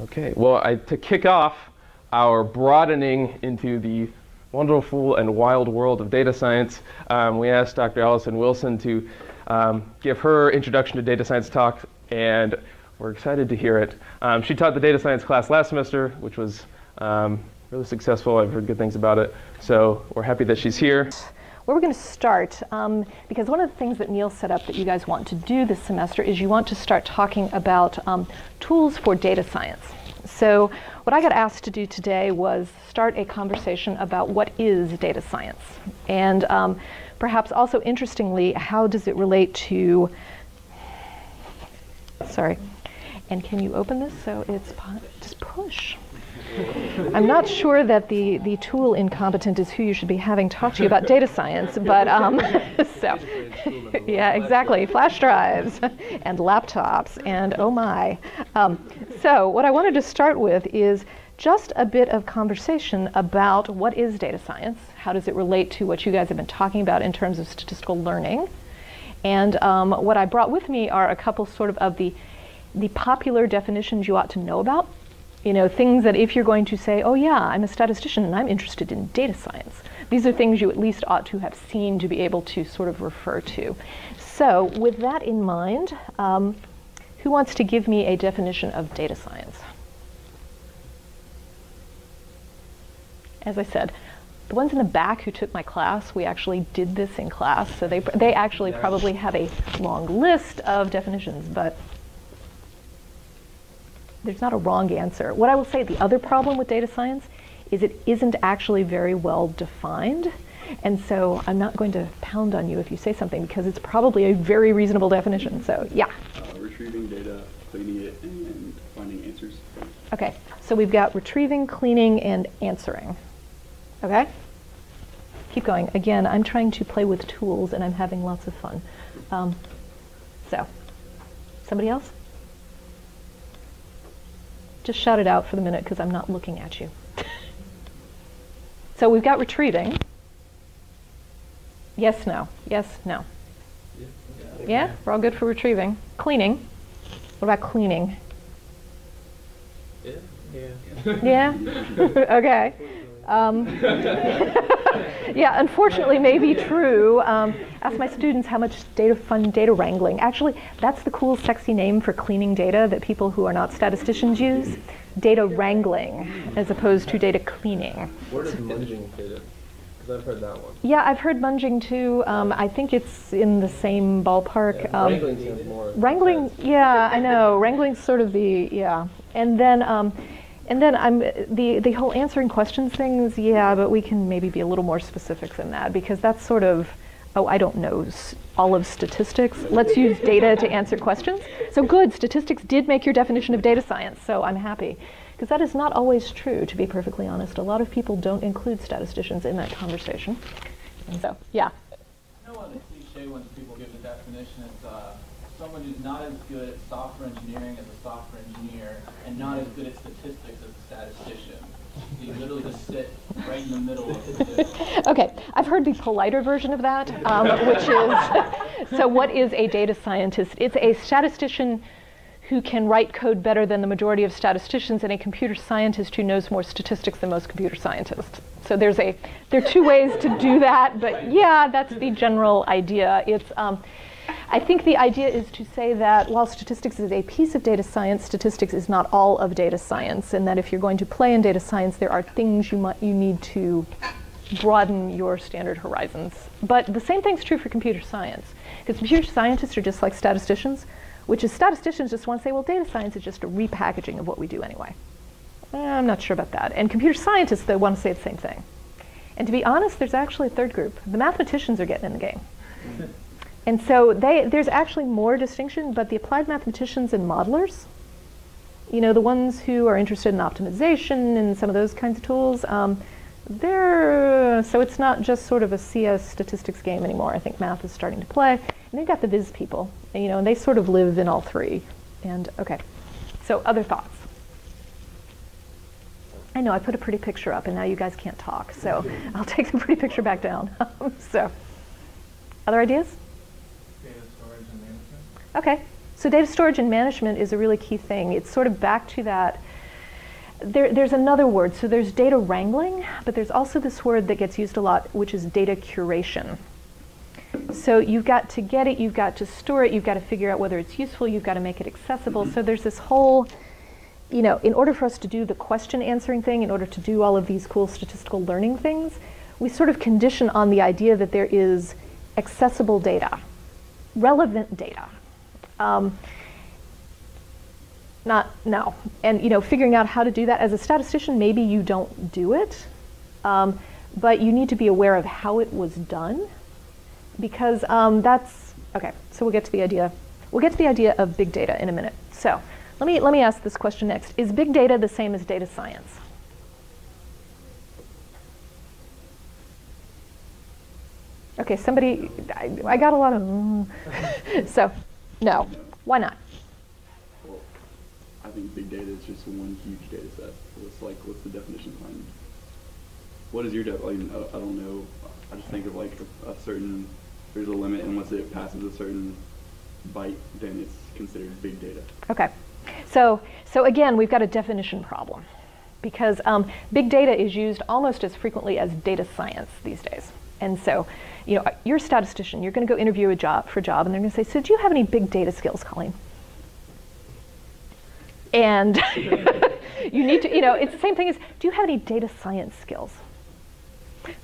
Okay, well, to kick off our broadening into the wonderful and wild world of data science, we asked Dr. Alyson Wilson to give her introduction to data science talk, and we're excited to hear it. She taught the data science class last semester, which was really successful. I've heard good things about it, so we're happy that she's here. Where we're going to start, because one of the things that Neil set up that you guys want to do this semester is you want to start talking about tools for data science. So what I got asked to do today was start a conversation about what is data science, and perhaps also interestingly, how does it relate to, sorry, and can you open this so it's, just push. I'm not sure that the tool incompetent is who you should be having talk to you about data science, but so, yeah, exactly, flash drives and laptops and oh my. So what I wanted to start with is just a bit of conversation about what is data science, how does it relate to what you guys have been talking about in terms of statistical learning, and what I brought with me are a couple sort of the popular definitions you ought to know about. You know, things that if you're going to say, oh yeah, I'm a statistician and I'm interested in data science, these are things you at least ought to have seen to be able to sort of refer to. So with that in mind, who wants to give me a definition of data science? As I said, the ones in the back who took my class, we actually did this in class, so they actually probably have a long list of definitions, but there's not a wrong answer. What I will say, the other problem with data science is it isn't actually very well defined. And so I'm not going to pound on you if you say something, because it's probably a very reasonable definition. So yeah. Retrieving data, cleaning it, and finding answers. Okay, so we've got retrieving, cleaning, and answering. Okay? Keep going. Again, I'm trying to play with tools and I'm having lots of fun. So, somebody else? Just shout it out for the minute because I'm not looking at you. So we've got retrieving. Yes, no. Yes, no. Yeah, we're all good for retrieving. Cleaning. What about cleaning? Yeah? Okay. Yeah, unfortunately, may be true. Ask my students how much fun data wrangling. Actually, that's the cool, sexy name for cleaning data that people who are not statisticians use. Data wrangling, as opposed to data cleaning. Where does munging fit in? Because I've heard that one. Yeah, I've heard munging too. I think it's in the same ballpark. Yeah, wrangling seems more. Wrangling, yeah, I know. Wrangling's sort of the, yeah. And then I'm the whole answering questions things, yeah, but we can maybe be a little more specific than that, because that's sort of, oh, I don't know, all of statistics. Let's use data to answer questions. So good, statistics did make your definition of data science, so I'm happy. Because that is not always true, to be perfectly honest. A lot of people don't include statisticians in that conversation. And so, yeah. You know what the cliche when people give the definition is someone who's not as good at software engineering as a software engineer, and not as good at statistics as a statistician. So you literally just sit right in the middle of statistics. Okay, I've heard the politer version of that, which is, so what is a data scientist? It's a statistician who can write code better than the majority of statisticians, and a computer scientist who knows more statistics than most computer scientists. So there are two ways to do that, but yeah, that's the general idea. It's, I think the idea is to say that while statistics is a piece of data science, statistics is not all of data science, and that if you're going to play in data science, there are things you need to broaden your standard horizons. But the same thing's true for computer science, because computer scientists are just like statisticians, which is statisticians just want to say, well, data science is just a repackaging of what we do anyway. I'm not sure about that. And computer scientists, they want to say the same thing. And to be honest, there's actually a third group. The mathematicians are getting in the game. And so there's actually more distinction, but the applied mathematicians and modelers, you know, the ones who are interested in optimization and some of those kinds of tools, so it's not just sort of a CS statistics game anymore. I think math is starting to play. And they've got the viz people, and, you know, and they sort of live in all three. And okay, so other thoughts? I know I put a pretty picture up and now you guys can't talk, so I'll take the pretty picture back down. So, other ideas? Data storage and management. Okay, so data storage and management is a really key thing. It's sort of back to that there's another word. So there's data wrangling, but there's also this word that gets used a lot, which is data curation. So you've got to get it, you've got to store it, you've got to figure out whether it's useful, you've got to make it accessible. So there's this whole, in order for us to do the question answering thing, in order to do all of these cool statistical learning things, we sort of condition on the idea that there is accessible data, relevant data. And figuring out how to do that as a statistician, maybe you don't do it, but you need to be aware of how it was done, because that's okay. So we'll get to the idea. We'll get to the idea of big data in a minute. So let me ask this question next: is big data the same as data science? Okay, somebody. I got a lot of. So no. Why not? I think big data is just one huge data set. What's the definition behind? What is your definition? I don't know. I just think of like a certain, there's a limit, and once it passes a certain byte, then it's considered big data. Okay. So again, we've got a definition problem, because big data is used almost as frequently as data science these days. And so, you're a statistician. You're going to go interview for a job, and they're going to say, "So, do you have any big data skills, Colleen?" And you need to, it's the same thing as, do you have any data science skills?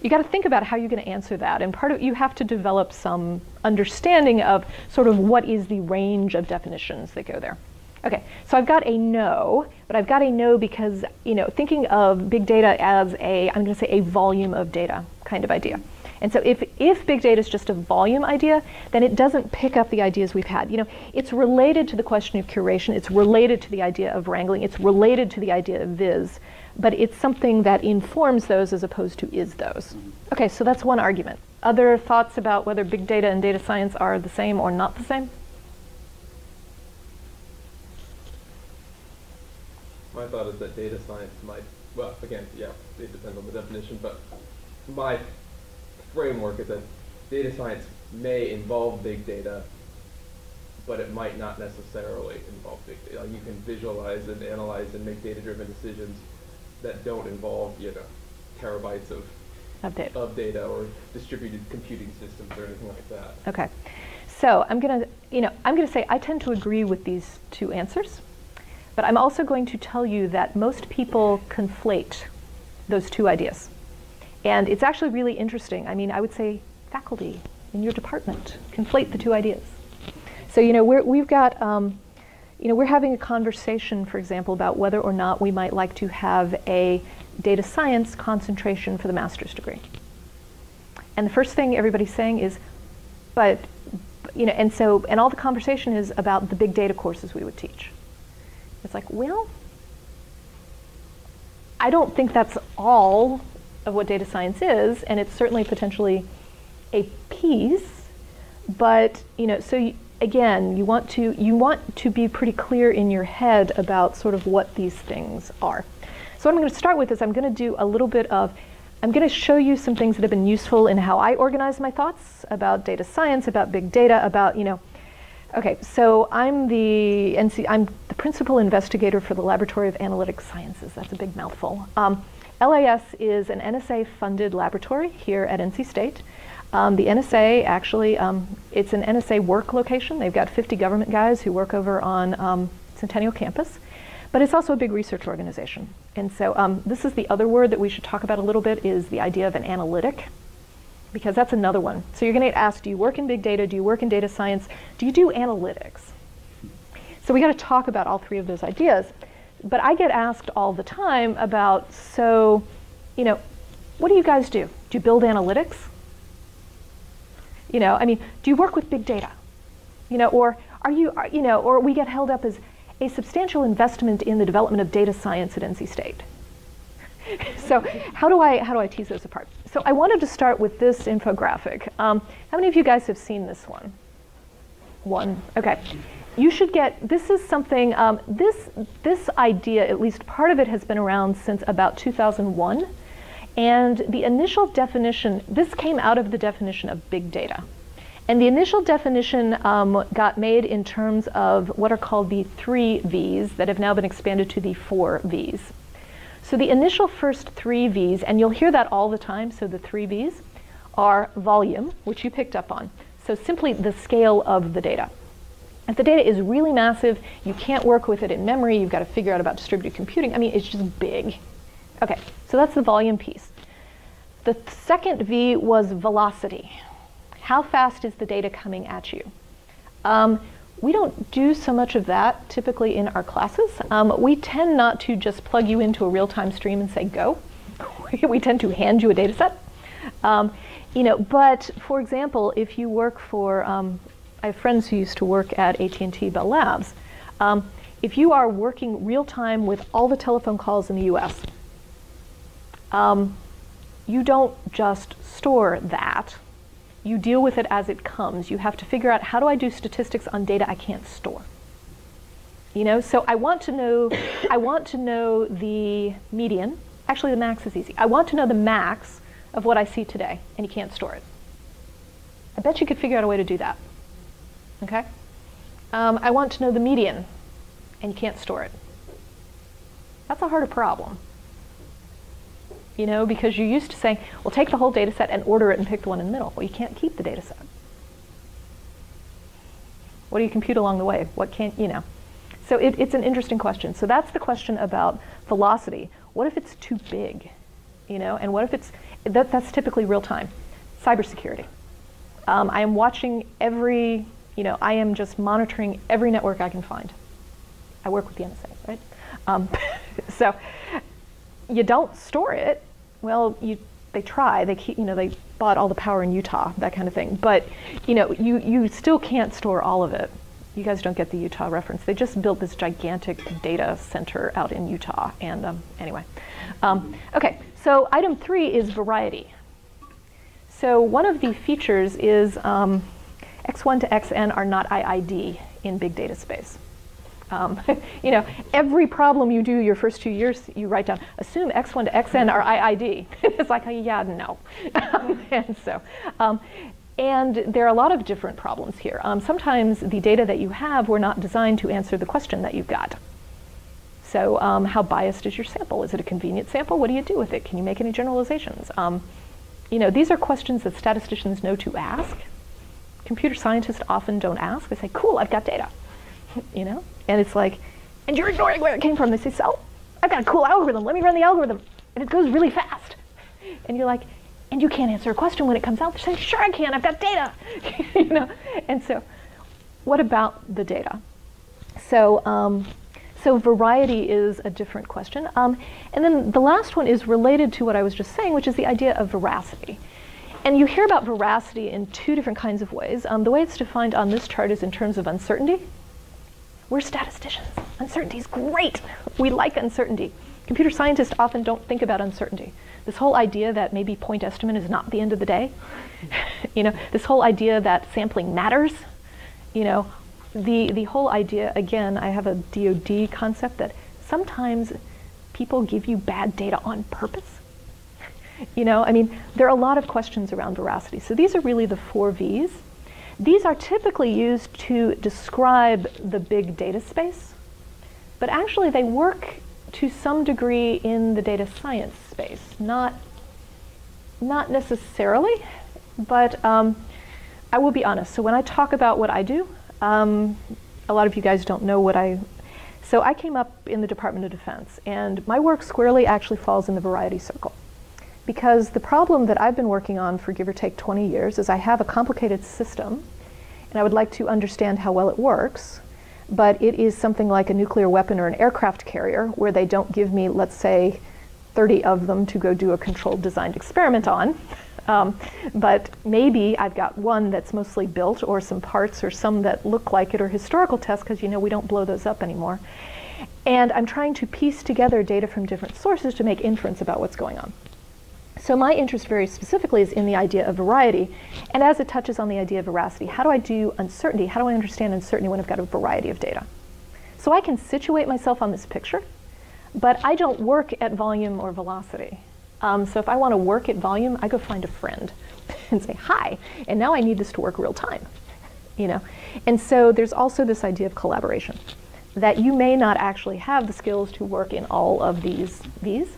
You got to think about how you're going to answer that. And you have to develop some understanding of sort of what is the range of definitions that go there. Okay, so I've got a no, but I've got a no because, thinking of big data as I'm going to say a volume of data kind of idea. And so if big data is just a volume idea, then it doesn't pick up the ideas we've had. It's related to the question of curation, it's related to the idea of wrangling, it's related to the idea of viz, but it's something that informs those as opposed to is those. Okay, so that's one argument. Other thoughts about whether big data and data science are the same or not the same? My thought is that data science might, well, again, yeah, it depends on the definition, but my framework is that data science may involve big data, but it might not necessarily involve big data. You can visualize and analyze and make data-driven decisions that don't involve, terabytes of data or distributed computing systems or anything like that. Okay, so I'm gonna say I tend to agree with these two answers, but I'm also going to tell you that most people conflate those two ideas. And it's actually really interesting. I mean, I would say faculty in your department conflate the two ideas. So, we're having a conversation, for example, about whether or not we might like to have a data science concentration for the master's degree. And the first thing everybody's saying is, and all the conversation is about the big data courses we would teach. It's like, well, I don't think that's all of what data science is, and it's certainly potentially a piece, but again, you want to be pretty clear in your head about sort of what these things are. So what I'm going to start with is I'm going to do a little bit of, I'm going to show you some things that have been useful in how I organize my thoughts about data science, about big data, about okay, so I'm the principal investigator for the Laboratory of Analytic Sciences. That's a big mouthful. LAS is an NSA-funded laboratory here at NC State. The NSA actually, it's an NSA work location. They've got 50 government guys who work over on Centennial campus, but it's also a big research organization. And so this is the other word that we should talk about a little bit, is the idea of an analytic, because that's another one. So you're going to get asked, do you work in big data? Do you work in data science? Do you do analytics? So we got to talk about all three of those ideas. But I get asked all the time about, so, what do you guys do? Do you build analytics? Do you work with big data? Or or we get held up as a substantial investment in the development of data science at NC State. So how do I tease those apart? So I wanted to start with this infographic. How many of you guys have seen this one? One, okay. You should this is something, this idea, at least part of it has been around since about 2001. And the initial definition, this came out of the definition of big data. And the initial definition got made in terms of what are called the 3 V's that have now been expanded to the 4 V's. So the initial first 3 V's, and you'll hear that all the time, so the 3 V's are volume, which you picked up on. So simply the scale of the data. If the data is really massive, you can't work with it in memory, you've got to figure out about distributed computing. I mean, it's just big. Okay, so that's the volume piece. The second V was velocity. How fast is the data coming at you? We don't do so much of that typically in our classes. We tend not to just plug you into a real-time stream and say, go. We tend to hand you a data set. But for example, if you work for, I have friends who used to work at AT&T Bell Labs. If you are working real time with all the telephone calls in the US, you don't just store that. You deal with it as it comes. You have to figure out, how do I do statistics on data I can't store? So I want to know the median. Actually, the max is easy. I want to know the max of what I see today, and you can't store it. I bet you could figure out a way to do that. Okay? I want to know the median, and you can't store it. That's a harder problem. Because you're used to saying, well, take the whole data set and order it and pick the one in the middle. Well, you can't keep the data set. What do you compute along the way? What can't, So it's an interesting question. So that's the question about velocity. What if it's too big? And what if it's, that's typically real time. Cybersecurity. I am watching every, I am just monitoring every network I can find. I work with the NSA, right? So you don't store it. Well, they try. They keep, they bought all the power in Utah, that kind of thing. But you still can't store all of it. You guys don't get the Utah reference. They just built this gigantic data center out in Utah. And anyway, okay. So item 3 is variety. So one of the features is x1 to xn are not IID in big data space. Every problem you do your first 2 years, you write down, assume x1 to xn are IID. It's like, yeah, no. And there are a lot of different problems here. Sometimes the data that you have were not designed to answer the question that you've got. So how biased is your sample? Is it a convenient sample? What do you do with it? Can you make any generalizations? These are questions that statisticians know to ask. Computer scientists often don't ask. They say, cool, I've got data. And it's like, and you're ignoring where it came from. They say, so, I've got a cool algorithm. Let me run the algorithm. And it goes really fast. And you're like, and you can't answer a question when it comes out. They're saying, sure I can, I've got data. And so, what about the data? So, so variety is a different question. And then the last one is related to what I was just saying, which is the idea of veracity. And you hear about veracity in 2 different kinds of ways. The way it's defined on this chart is in terms of uncertainty. We're statisticians. Uncertainty is great. We like uncertainty. Computer scientists often don't think about uncertainty. This whole idea that maybe point estimate is not the end of the day. This whole idea that sampling matters. The whole idea, again, I have a DoD concept that sometimes people give you bad data on purpose. There are a lot of questions around veracity. So these are really the 4 V's. These are typically used to describe the big data space, but actually they work to some degree in the data science space. Not necessarily, but I will be honest. So when I talk about what I do, a lot of you guys don't know so I came up in the Department of Defense, and my work squarely actually falls in the variety circle. Because the problem that I've been working on for give or take 20 years is I have a complicated system, and I would like to understand how well it works, but it is something like a nuclear weapon or an aircraft carrier where they don't give me, let's say, 30 of them to go do a controlled designed experiment on. But maybe I've got one that's mostly built, or some parts, or some that look like it, or historical tests, because we don't blow those up anymore. And I'm trying to piece together data from different sources to make inference about what's going on. So my interest very specifically is in the idea of variety, and as it touches on the idea of veracity, how do I do uncertainty? How do I understand uncertainty when I've got a variety of data? So I can situate myself on this picture, but I don't work at volume or velocity. So if I want to work at volume, I go find a friend and say, hi, and now I need this to work real time. And so there's also this idea of collaboration. that you may not actually have the skills to work in all of these V's.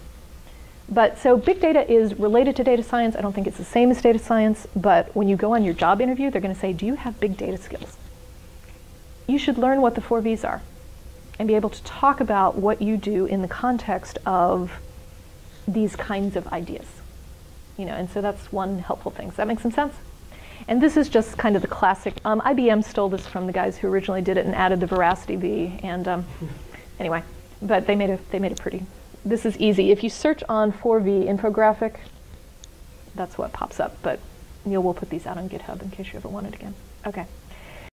But so big data is related to data science. I don't think it's the same as data science, but when you go on your job interview, they're going to say, do you have big data skills? You should learn what the 4 V's are and be able to talk about what you do in the context of these kinds of ideas. And so that's one helpful thing. Does that make some sense? And this is just kind of the classic. IBM stole this from the guys who originally did it and added the Veracity V. And anyway, but they made it pretty. This is easy. If you search on 4V infographic, that's what pops up. But we'll put these out on GitHub in case you ever want it again. Okay.